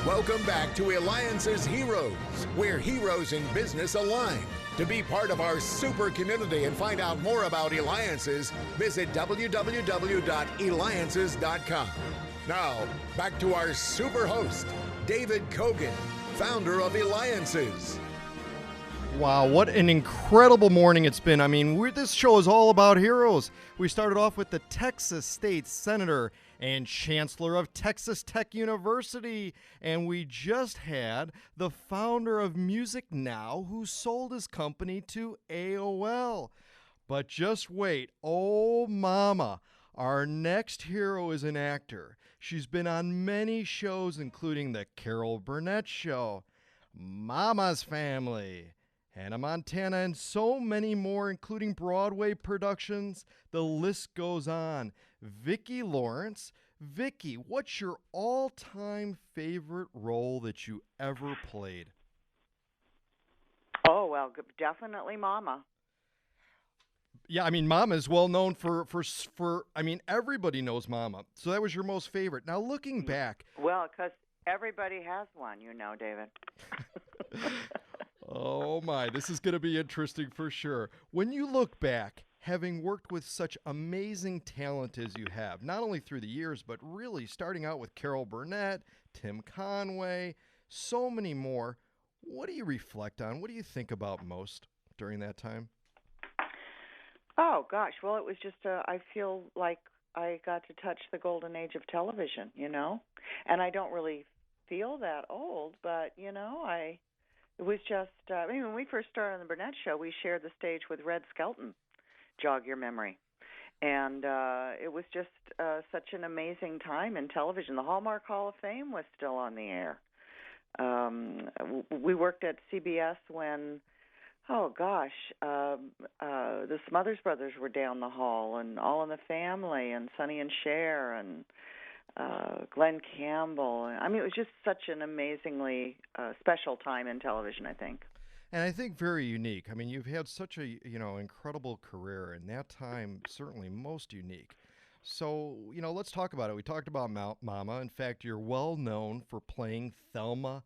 Welcome back to Eliances Heroes, where heroes in business align. To be part of our super community and find out more about Eliances, visit www.Eliances.com. Now, back to our super host, David Cogan, founder of Eliances. Wow, what an incredible morning it's been. I mean, this show is all about heroes. We started off with the Texas State Senator and Chancellor of Texas Tech University, and we just had the founder of Music Now who sold his company to AOL. But just wait, oh mama, our next hero is an actor. She's been on many shows, including The Carol Burnett Show, Mama's Family, Hannah Montana, and so many more, including Broadway productions. The list goes on. Vicki Lawrence. Vicki, what's your all-time favorite role that you ever played? Oh, well, definitely Mama. Yeah, I mean, Mama is well known for I mean, everybody knows Mama. So that was your most favorite. Now, looking back. Well, because everybody has one, you know, David. Oh, my. This is going to be interesting for sure. When you look back, having worked with such amazing talent as you have, not only through the years, but really starting out with Carol Burnett, Tim Conway, so many more, what do you reflect on? What do you think about most during that time? Oh, gosh. Well, it was just, I feel like I got to touch the golden age of television, you know? And I don't really feel that old, but, you know, it was just, I mean, when we first started on the Burnett Show, we shared the stage with Red Skelton, jog your memory. And it was just such an amazing time in television. The Hallmark Hall of Fame was still on the air. We worked at CBS when, oh gosh, the Smothers Brothers were down the hall, and All in the Family, and Sonny and Cher, and Glenn Campbell. I mean, it was just such an amazingly special time in television, I think. And I think very unique. I mean, you've had such a, incredible career, and that time certainly most unique. So, let's talk about it. We talked about Mama. In fact, you're well known for playing Thelma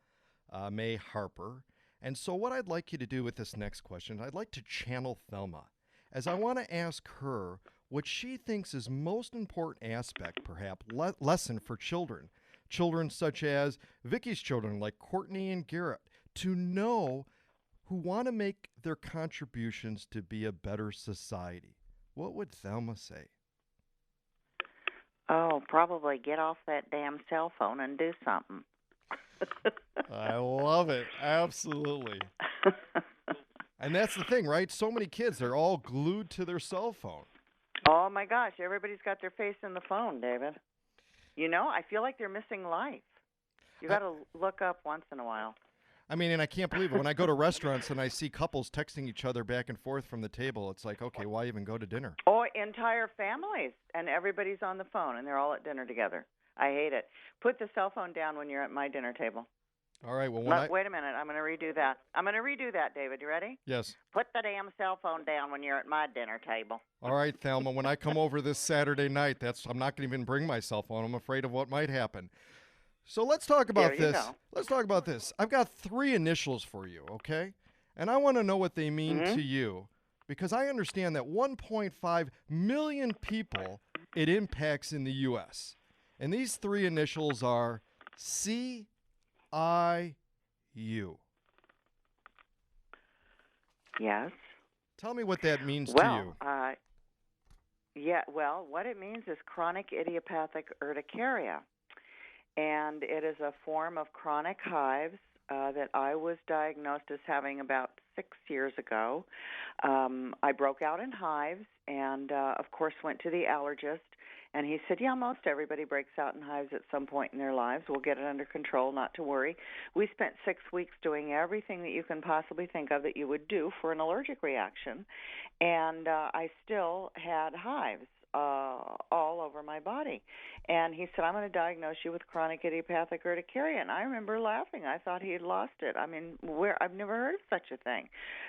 Mae Harper. And so what I'd like you to do with this next question, I'd like to channel Thelma, as I want to ask her what she thinks is most important aspect, perhaps, lesson for children. Children such as Vicki's children, like Courtney and Garrett, to know who want to make their contributions to be a better society. What would Thelma say? Oh, probably get off that damn cell phone and do something. I love it. Absolutely. And that's the thing, right? So many kids, they're all glued to their cell phone. Oh, my gosh. Everybody's got their face in the phone, David. You know, I feel like they're missing life. You got to look up once in a while. I mean, and I can't believe it. When I go to restaurants and I see couples texting each other back and forth from the table, it's like, okay, why even go to dinner? Or entire families, and everybody's on the phone, and they're all at dinner together. I hate it. Put the cell phone down when you're at my dinner table. All right. Well, wait a minute. I'm going to redo that. David. You ready? Yes. Put the damn cell phone down when you're at my dinner table. All right, Thelma. When I come over this Saturday night, I'm not going to even bring my cell phone. I'm afraid of what might happen. So let's talk about this. Let's talk about this. I've got 3 initials for you, okay? And I want to know what they mean to you, because I understand that 1.5 million people it impacts in the U.S. And these 3 initials are CIU. Yes. Tell me what that means to you. What it means is chronic idiopathic urticaria. And it is a form of chronic hives that I was diagnosed as having about 6 years ago. I broke out in hives and, of course, went to the allergist. And he said, yeah, most everybody breaks out in hives at some point in their lives. We'll get it under control, not to worry. We spent 6 weeks doing everything that you can possibly think of that you would do for an allergic reaction. And I still had hives all over my body. And he said, I'm going to diagnose you with chronic idiopathic urticaria. And I remember laughing. I thought he had lost it. I mean, I've never heard of such a thing.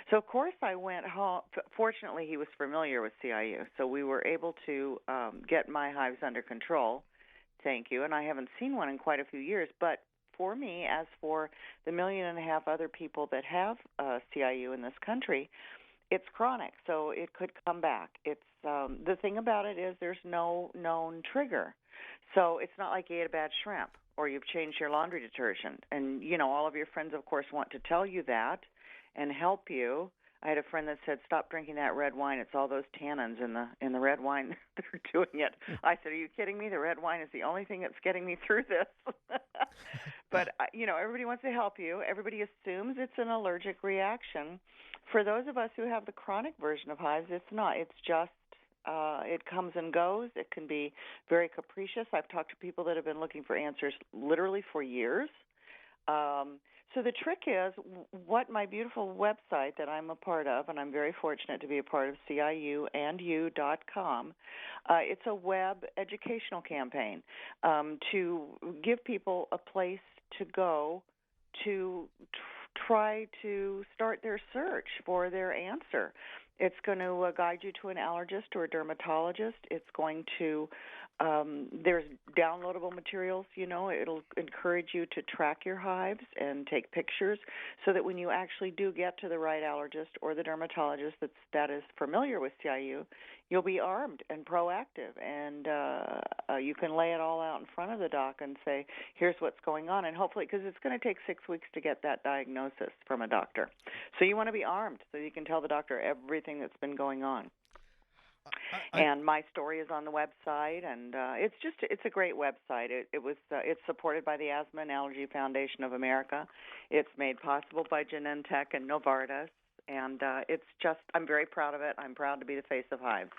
So, of course, I went home. Fortunately, he was familiar with CIU, so we were able to get my hives under control. Thank you. And I haven't seen one in quite a few years. But for me, as for the 1.5 million other people that have CIU in this country, it's chronic, so it could come back. It's the thing about it is there's no known trigger. So it's not like you ate a bad shrimp or you've changed your laundry detergent. And, all of your friends, of course, want to tell you that and help you. I had a friend that said, "Stop drinking that red wine. It's all those tannins in the red wine that are doing it." I said, "Are you kidding me? The red wine is the only thing that's getting me through this." But, everybody wants to help you. Everybody assumes it's an allergic reaction. For those of us who have the chronic version of hives, it's not. It's just it comes and goes. It can be very capricious. I've talked to people that have been looking for answers literally for years. So the trick is what my beautiful website that I'm a part of, and I'm very fortunate to be a part of, CIUandU.com. It's a web educational campaign to give people a place to go to try to start their search for their answer. It's going to guide you to an allergist or a dermatologist. It's going to there's downloadable materials, it'll encourage you to track your hives and take pictures so that when you actually do get to the right allergist or the dermatologist that is familiar with CIU, you'll be armed and proactive, and you can lay it all out in front of the doc and say, here's what's going on, and hopefully, because it's going to take 6 weeks to get that diagnosis from a doctor. So you want to be armed so you can tell the doctor everything that's been going on. And my story is on the website, and it's a great website. It's supported by the Asthma and Allergy Foundation of America. It's made possible by Genentech and Novartis, and I'm very proud of it. I'm proud to be the face of hives.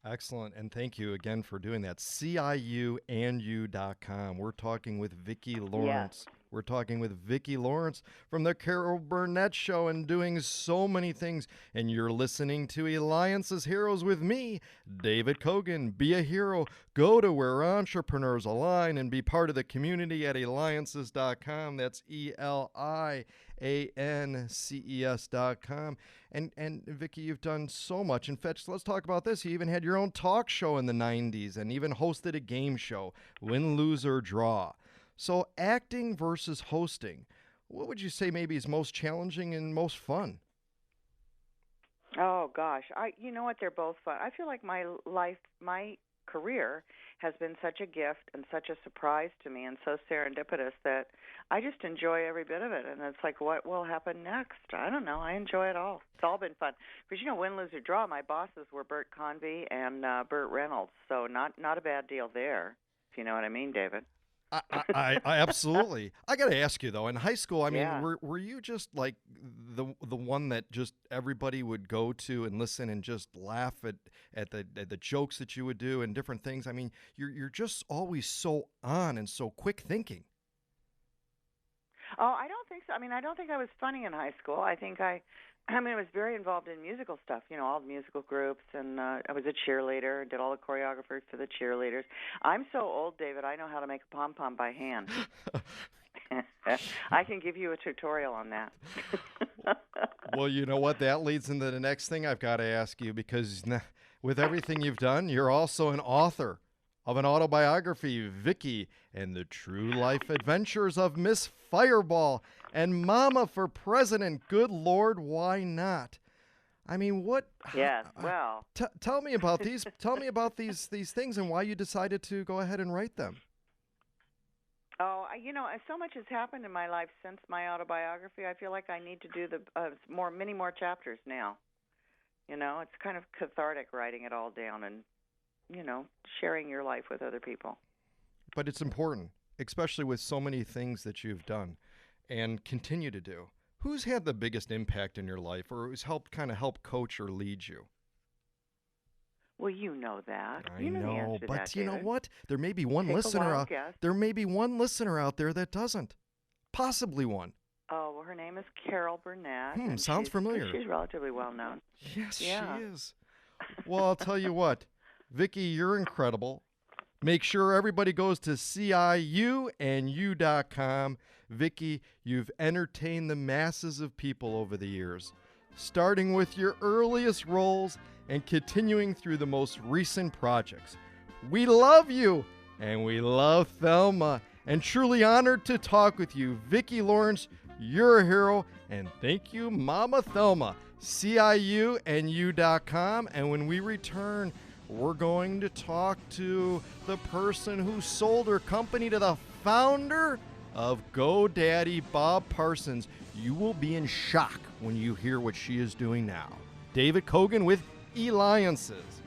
Excellent, and thank you again for doing that. CIUandU.com. We're talking with Vicki Lawrence. Yes. We're talking with Vicki Lawrence from the Carol Burnett Show and doing so many things. And you're listening to Eliances Heroes with me, David Cogan. Be a hero. Go to where entrepreneurs align and be part of the community at Eliances.com. That's ELIANCES.com. And Vicki, you've done so much. In fact, let's talk about this. You even had your own talk show in the 90s and even hosted a game show, Win, Lose, or Draw. So acting versus hosting, what would you say maybe is most challenging and most fun? Oh, gosh. You know what? They're both fun. I feel like my career has been such a gift and such a surprise to me and so serendipitous that I just enjoy every bit of it. And it's like, what will happen next? I don't know. I enjoy it all. It's all been fun. Because, Win, Lose, or Draw, my bosses were Bert Convey and Burt Reynolds. So not a bad deal there, if you know what I mean, David. I absolutely. I got to ask you though. In high school, I mean, were you just like the one that just everybody would go to and listen and just laugh at the jokes that you would do and different things? I mean, you're just always so on and so quick thinking. Oh, I don't think so. I mean, I don't think I was funny in high school. I was very involved in musical stuff, all the musical groups, and I was a cheerleader, did all the choreography for the cheerleaders. I'm so old, David, I know how to make a pom-pom by hand. I can give you a tutorial on that. Well, you know what? That leads into the next thing I've got to ask you, because with everything you've done, you're also an author of an autobiography, Vicki and the True Life Adventures of Miss Fireball and Mama for President. Good Lord, why not? I mean, what? Yes, well. Tell me about these. Tell me about these things and why you decided to go ahead and write them. Oh, so much has happened in my life since my autobiography. I feel like I need to do many more chapters now. It's kind of cathartic writing it all down and sharing your life with other people. But it's important, especially with so many things that you've done and continue to do. Who's had the biggest impact in your life, or who's helped coach or lead you? Well, you know that. I know, but that, you know David. what? There may be one listener out. There may be one listener out there that doesn't. Possibly one. Oh, well, her name is Carol Burnett. Sounds familiar. She's relatively well known. Yes, she is. Well, I'll tell you what. Vicki, you're incredible. Make sure everybody goes to CIUandU.com. Vicki, you've entertained the masses of people over the years, starting with your earliest roles and continuing through the most recent projects. We love you. And we love Thelma. And truly honored to talk with you. Vicki Lawrence, you're a hero. And thank you, Mama Thelma. CIUNU.com. And when we return, we're going to talk to the person who sold her company to the founder of GoDaddy, Bob Parsons. You will be in shock when you hear what she is doing now. David Cogan with Eliances.